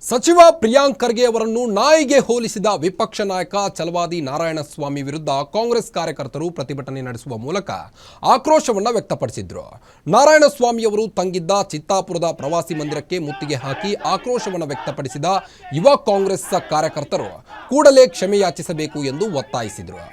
ಸಚಿವ ಪ್ರಿಯಾಂಕ್ ಖರ್ಗೆ ಅವರನ್ನು ನಾಯಿಗೆ ಹೋಲಿಸಿದ ವಿಪಕ್ಷ ನಾಯಕ ಛಲವಾದಿ ನಾರಾಯಣಸ್ವಾಮಿ ವಿರುದ್ಧ ಕಾಂಗ್ರೆಸ್ ಕಾರ್ಯಕರ್ತರು ಪ್ರತಿಭಟನೆ ನಡೆಸುವ ಮೂಲಕ ಆಕ್ರೋಶವನ್ನು ವ್ಯಕ್ತಪಡಿಸಿದರು. ನಾರಾಯಣಸ್ವಾಮಿ ಅವರು ತಂಗಿದ್ದ ಚಿತ್ತಾಪುರದ ಪ್ರವಾಸಿ ಮಂದಿರಕ್ಕೆ ಮುತ್ತಿಗೆ ಹಾಕಿ ಆಕ್ರೋಶವನ್ನು ವ್ಯಕ್ತಪಡಿಸಿದ ಯುವ ಕಾಂಗ್ರೆಸ್ ಕಾರ್ಯಕರ್ತರು ಕೂಡಲೇ ಕ್ಷಮೆ ಯಾಚಿಸಬೇಕು ಎಂದು ಒತ್ತಾಯಿಸಿದರು.